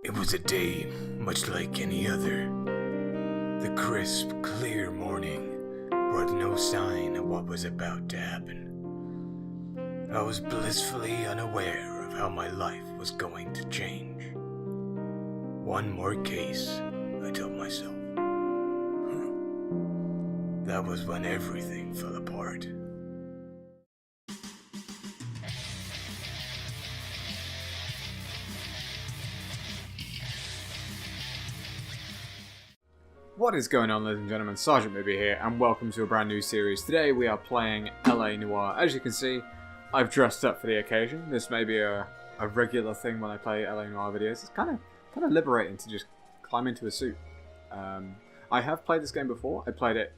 It was a day much like any other. The crisp, clear morning brought no sign of what was about to happen. I was blissfully unaware of how my life was going to change. One more case, I told myself. That was when everything fell apart. What is going on, ladies and gentlemen? Sgt Mooby here, and welcome to a brand new series. Today we are playing L.A Noire. As you can see, I've dressed up for the occasion. This may be a regular thing when I play L.A Noire videos. It's kind of liberating to just climb into a suit. I have played this game before. I played it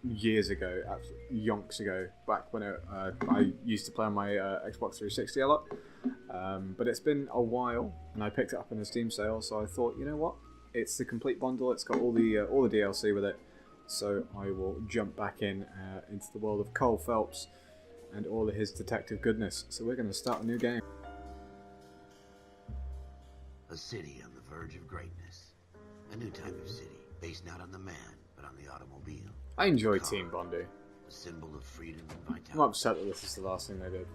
years ago, yonks ago, back when I used to play on my Xbox 360 a lot. But it's been a while, and I picked it up in a Steam sale, so I thought, you know what? It's the complete bundle. It's got all the DLC with it, so I will jump back into the world of Cole Phelps and all of his detective goodness. So we're going to start a new game. A city on the verge of greatness. A new type of city, based not on the man, but on the automobile. I enjoy Team Bondi. A symbol of freedom and vitality. I'm upset that this is the last thing they did.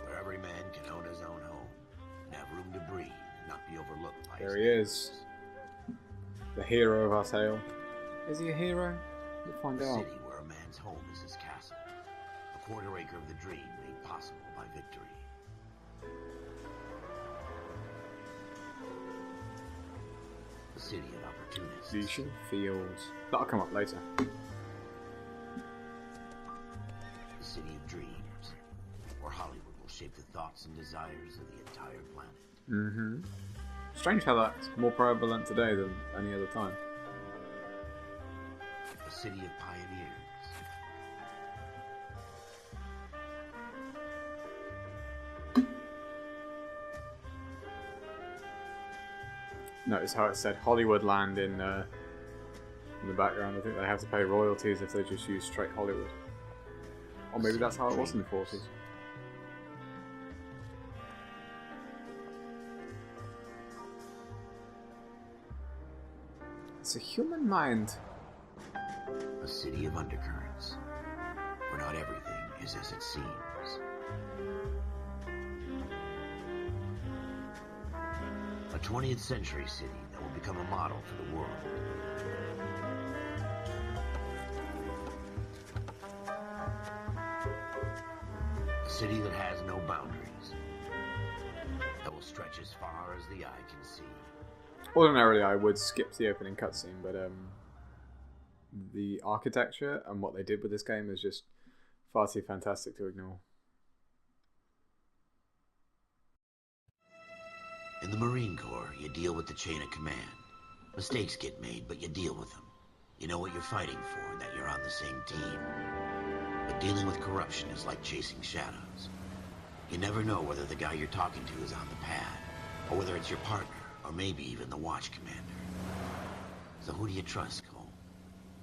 Where every man can own his own home, and have room to breathe, and not be overlooked by There his he is. The hero of our tale. Is he a hero? We'll find A out. city where a man's home is his castle. A quarter acre of the dream made possible by victory. A city of opportunities. Vision Fields. That'll come up later. A city of dreams, where Hollywood will shape the thoughts and desires of the entire planet. Mm-hmm. Strange how that's more prevalent today than any other time. A city of pioneers. Notice how it said Hollywood land in the background. I think they have to pay royalties if they just use straight Hollywood. Or maybe that's how it was in the 40s. It's a human mind. A city of undercurrents, where not everything is as it seems. A 20th century city that will become a model for the world. A city that has no boundaries, that will stretch as far as the eye can see. Ordinarily, I would skip the opening cutscene, but the architecture and what they did with this game is just far too fantastic to ignore. In the Marine Corps, you deal with the chain of command. Mistakes get made, but you deal with them. You know what you're fighting for, and that you're on the same team. But dealing with corruption is like chasing shadows. You never know whether the guy you're talking to is on the pad, or whether it's your partner, or maybe even the watch commander. So who do you trust, Cole?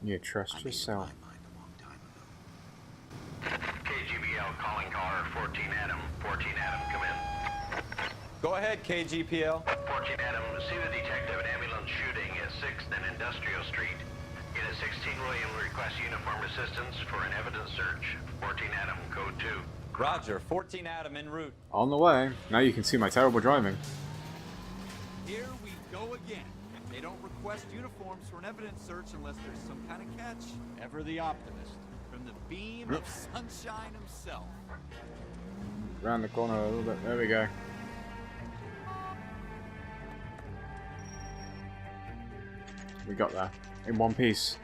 You trust yourself. I made up my mind a long time ago. KGBL calling caller 14 Adam. 14 Adam, come in. Go ahead, KGPL. 14 Adam, see the detective at ambulance shooting at 6th and Industrial Street. Unit 16 William requests uniform assistance for an evidence search. 14 Adam, code 2. Roger, 14 Adam en route. On the way. Now you can see my terrible driving. Here we go again. They don't request uniforms for an evidence search unless there's some kind of catch. Ever the optimist. From the beam of sunshine himself. Round the corner a little bit. There we go. We got that. In one piece.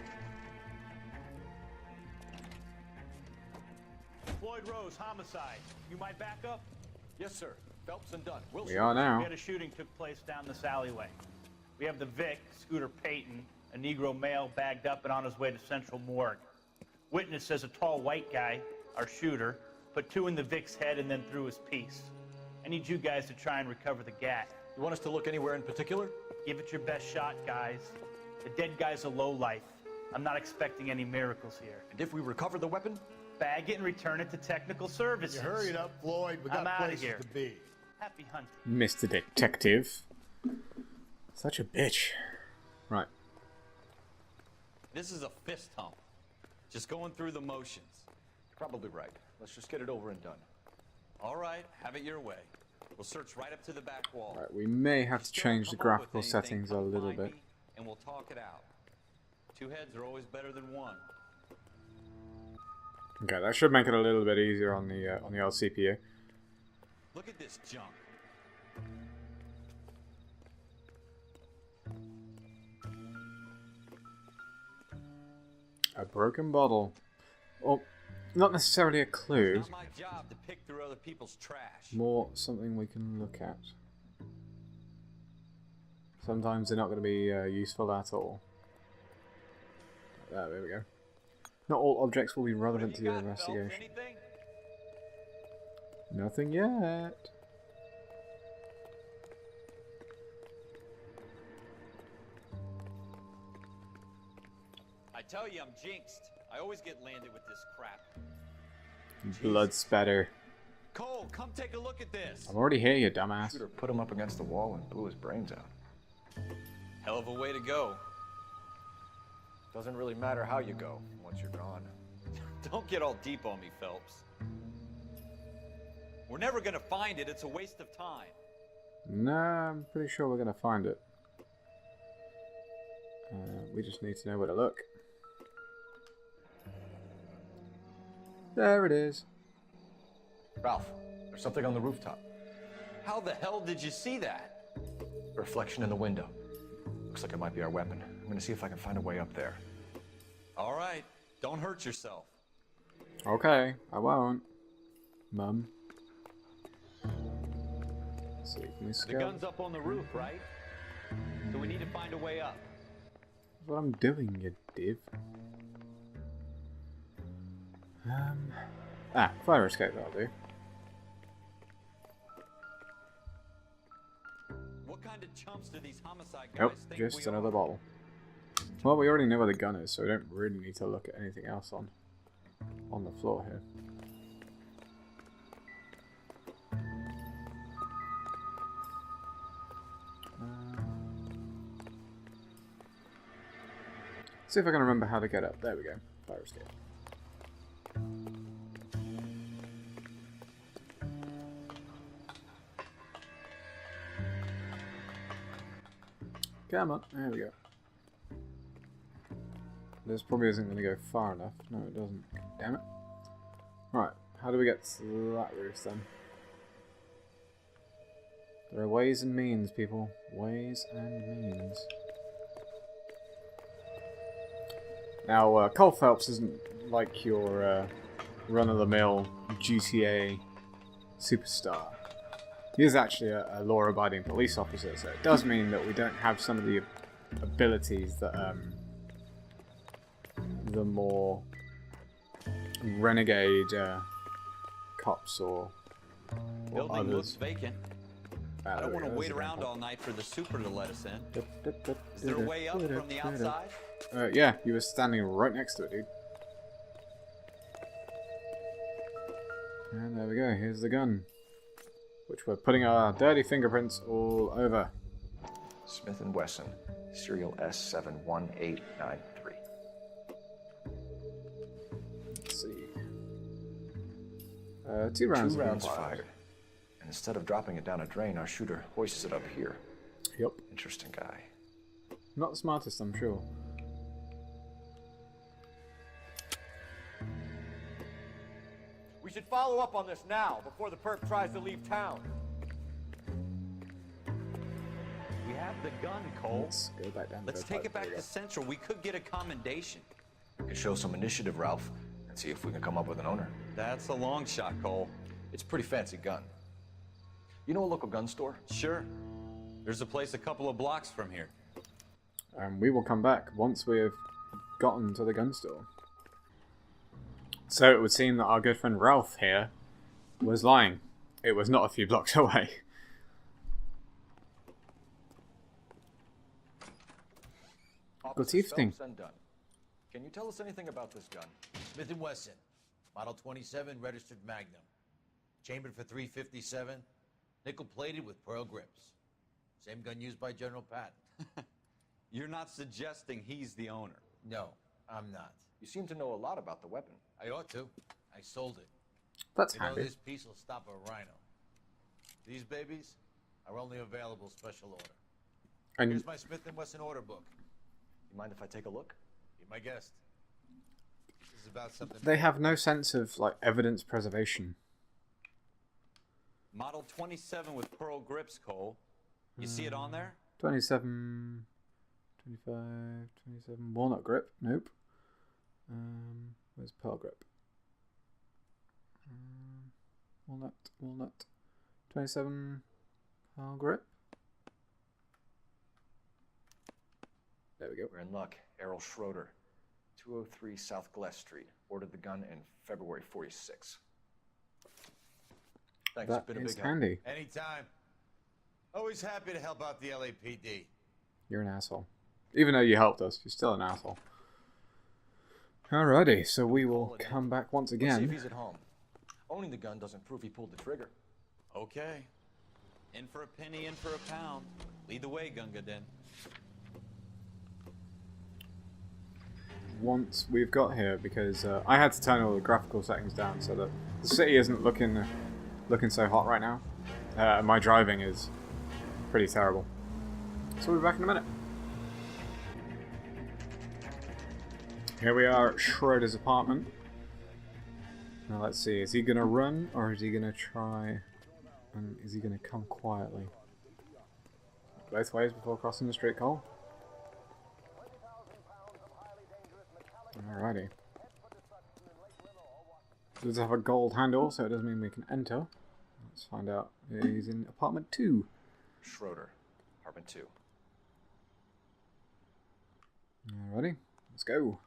Floyd Rose, homicide. You might back up? Yes, sir. Phelps and Dunn. We are now. We had a shooting took place down this alleyway. We have the Vic, Scooter Payton, a Negro male bagged up and on his way to Central Morgue. Witness says a tall white guy, our shooter, put 2 in the Vic's head and then threw his piece. I need you guys to try and recover the gat. You want us to look anywhere in particular? Give it your best shot, guys. The dead guy's a lowlife. I'm not expecting any miracles here. And if we recover the weapon? bag it and return it to technical services. You hurry it up, Floyd. We got I'm outta places here. to be. Happy hunting. Mr. Detective. Such a bitch. Right. This is a fist hump. Just going through the motions. Probably right. Let's just get it over and done. All right, have it your way. We'll search right up to the back wall. Right, we may have to If you change the don't come up with graphical anything, settings a come little find bit. me and we'll talk it out. 2 heads are always better than 1. Okay, that should make it a little bit easier on the old CPU. Look at this junk. A broken bottle. Well, not necessarily a clue. It's not my job to pick through other people's trash. More something we can look at. Sometimes they're not going to be useful at all. There we go. Not all objects will be relevant to your investigation. Anything? Nothing yet. I tell you, I'm jinxed. I always get landed with this crap. Blood spatter. Cole, come take a look at this. I'm already here, you dumbass. Shooter put him up against the wall and blew his brains out. Hell of a way to go. Doesn't really matter how you go once you're gone. Don't get all deep on me, Phelps. We're never gonna find it. It's a waste of time. Nah, I'm pretty sure we're going to find it. We just need to know where to look. There it is. Ralph, there's something on the rooftop. How the hell did you see that? A reflection in the window. Looks like it might be our weapon. I'm gonna see if I can find a way up there. All right, don't hurt yourself. Okay, I won't. Mum. Let's see, can we The scale? gun's up on the roof, right? So we need to find a way up. That's what I'm doing, you div. Fire escape, that'll do. What kind of chumps do these homicide guys Nope, think just we another are? bottle. Well, we already know where the gun is, so we don't really need to look at anything else on the floor here. See if I can remember how to get up. There we go. Fire escape. Come on. There we go. This probably isn't going to go far enough. No, it doesn't. Damn it. Right. How do we get to that roof then? There are ways and means, people. Ways and means. Now, Cole Phelps isn't like your run-of-the-mill GTA superstar. He is actually a law-abiding police officer, so it does mean that we don't have some of the abilities that the more renegade cops or Building looks others. vacant. I don't want to wait around all night for the super to let us in. Is there a way up from the outside? Yeah, you were standing right next to it, dude. And there we go, here's the gun. Which we're putting our dirty fingerprints all over. Smith & Wesson, serial S71893. Let's see. 2 rounds Two have been rounds fired. And instead of dropping it down a drain, our shooter hoists it up here. Yep. Interesting guy. Not the smartest, I'm sure. We should follow up on this now, before the perp tries to leave town. We have the gun, Cole. Let's go back down. Let's take it back to Central. We could get a commendation. We could show some initiative, Ralph, and see if we can come up with an owner. That's a long shot, Cole. It's a pretty fancy gun. You know a local gun store? Sure. There's a place a couple of blocks from here. And we will come back once we have gotten to the gun store. So it would seem that our good friend Ralph here was lying. It was not a few blocks away. Good evening. Phelps and Dunn. Can you tell us anything about this gun? Smith & Wesson. Model 27 registered Magnum. Chambered for 357, nickel-plated with pearl grips. Same gun used by General Patton. You're not suggesting he's the owner? No, I'm not. You seem to know a lot about the weapon. I ought to. I sold it. That's You know, handy. this piece will stop a rhino. These babies are only available special order. And Here's my Smith & Wesson order book. You mind if I take a look? Be my guest. This is about something. they have no sense of like evidence preservation. Model 27 with pearl grips, Cole. You see it on there? 27, 25, 27. Walnut grip. Nope. Where's pearl grip? Walnut. 27 pearl grip. There we go. We're in luck. Errol Schroeder, 203 South Glass Street. Ordered the gun in February 46. Thanks, That it's been a is big help. handy. Anytime. Always happy to help out the LAPD. You're an asshole. Even though you helped us, you're still an asshole. Alrighty, so we will come back once Let's see if again. he's at home. Owning the gun doesn't prove he pulled the trigger. Okay. In for a penny, in for a pound. Lead the way, Gunga Din. Once we've got here, because I had to turn all the graphical settings down so that the city isn't looking so hot right now. My driving is pretty terrible. So we'll be back in a minute. Here we are at Schroeder's apartment. Now let's see, is he gonna run or is he gonna try and is he gonna come quietly? Both ways before crossing the street, Cole. Alrighty. Does it have a gold handle, so it doesn't mean we can enter. Let's find out. He's in apartment 2. Schroeder, apartment 2. Alrighty, let's go.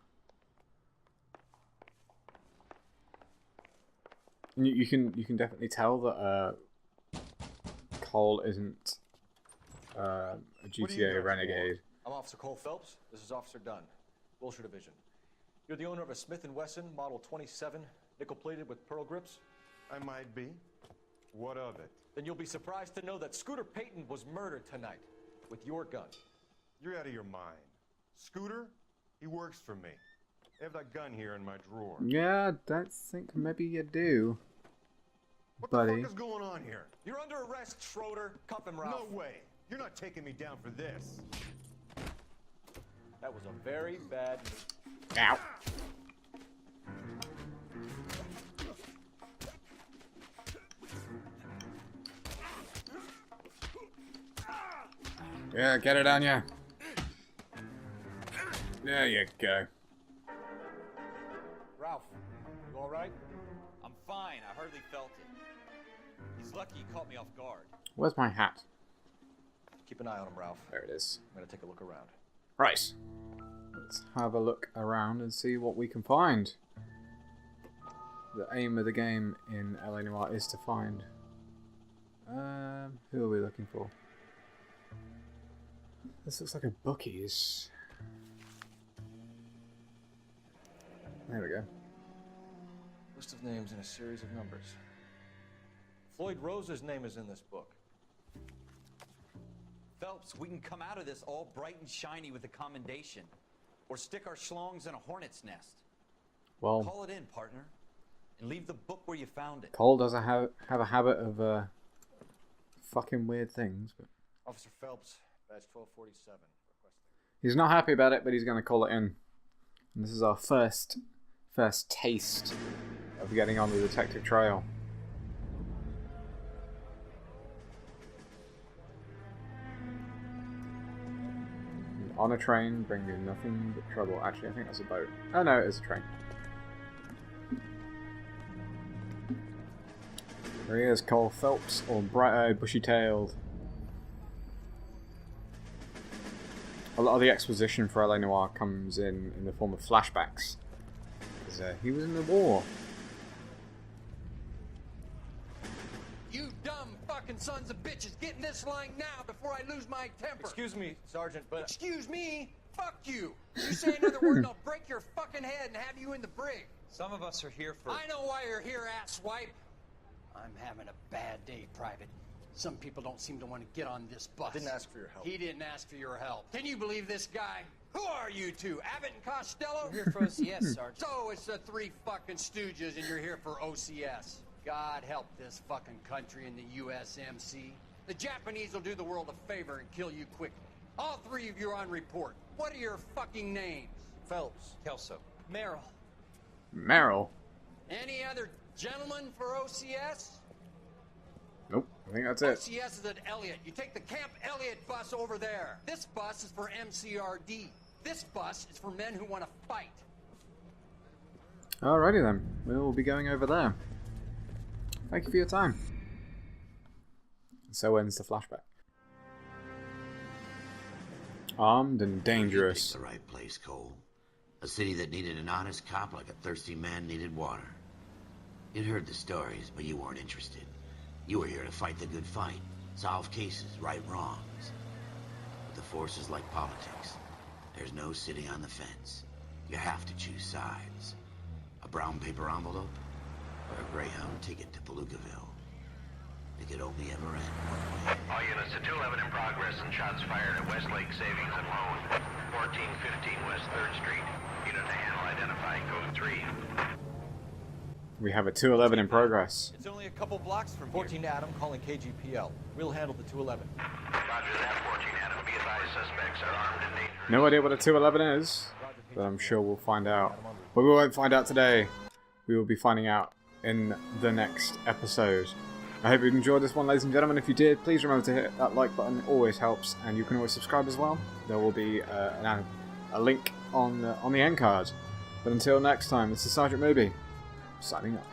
And you can definitely tell that Cole isn't a GTA renegade. I'm Officer Cole Phelps. This is Officer Dunn, Wilshire Division. You're the owner of a Smith & Wesson Model 27, nickel-plated with pearl grips? I might be. What of it? Then you'll be surprised to know that Scooter Payton was murdered tonight with your gun. You're out of your mind. Scooter? He works for me. I have that gun here in my drawer. Yeah, I don't think maybe you do, What buddy. the fuck is going on here? You're under arrest, Schroeder. Cuff him, Ralph. No way. You're not taking me down for this. That was a very bad move. Ow. Yeah, get it on ya. There you go. Ralph, you all right? I'm fine. I hardly felt it. He's lucky he caught me off guard. Where's my hat? Keep an eye on him, Ralph. There it is. I'm gonna take a look around. Right. Let's have a look around and see what we can find. The aim of the game in L.A. Noire is to find... who are we looking for? This looks like a bookies. There we go. List of names and a series of numbers. Floyd Rose's name is in this book. Phelps, we can come out of this all bright and shiny with a commendation. Or stick our schlongs in a hornet's nest. Well, Call it in, partner. And leave the book where you found it. Cole does have a habit of fucking weird things, but Officer Phelps, badge 1247. Requesting. he's not happy about it, but he's going to call it in. And this is our first taste of getting on the detective trail. And on a train, bringing nothing but trouble. Actually, I think that's a boat. Oh no, it's a train. There he is, Cole Phelps, or bright-eyed, bushy-tailed. A lot of the exposition for L.A. Noire comes in the form of flashbacks. Because he was in the war. You dumb fucking sons of bitches, get in this line now before I lose my temper. Excuse me, Sergeant, but... Excuse me? Fuck you. You say another word and I'll break your fucking head and have you in the brig. Some of us are here for... I know why you're here, asswipe. I'm having a bad day, Private. Some people don't seem to want to get on this bus. Didn't ask for your help. He didn't ask for your help. Can you believe this guy? Who are you two? Abbott and Costello? We're here for OCS, Sergeant. So it's the three fucking stooges and you're here for OCS. God help this fucking country and the USMC. The Japanese will do the world a favor and kill you quickly. All three of you are on report. What are your fucking names? Phelps. Kelso. Merrill. Merrill? Any other gentlemen for OCS? Nope, I think that's it. OCS is at Elliott. You take the Camp Elliott bus over there. This bus is for MCRD. This bus is for men who want to fight. Alrighty then, we'll be going over there. Thank you for your time. So ends the flashback. Armed and dangerous. You picked the right place, Cole. A city that needed an honest cop like a thirsty man needed water. You'd heard the stories, but you weren't interested. You were here to fight the good fight, solve cases, right wrongs. But the force is like politics. There's no sitting on the fence. You have to choose sides. A brown paper envelope, or a Greyhound ticket to Palookaville. It could only ever end one way. All units to 211 in progress and shots fired at Westlake Savings and Loan, 1415 West 3rd Street. Unit to handle identifying code 3. We have a 211 in progress. It's only a couple blocks from 14 Adam calling KGPL. We'll handle the 211. Roger that, 14 Adam. Be advised, suspects are armed and dangerous. No idea what a 211 is, but I'm sure we'll find out. But we won't find out today. We will be finding out in the next episode. I hope you enjoyed this one, ladies and gentlemen. If you did, please remember to hit that like button. It always helps, and you can always subscribe as well. There will be a link on the end card. But until next time, this is Sgt Mooby, signing off.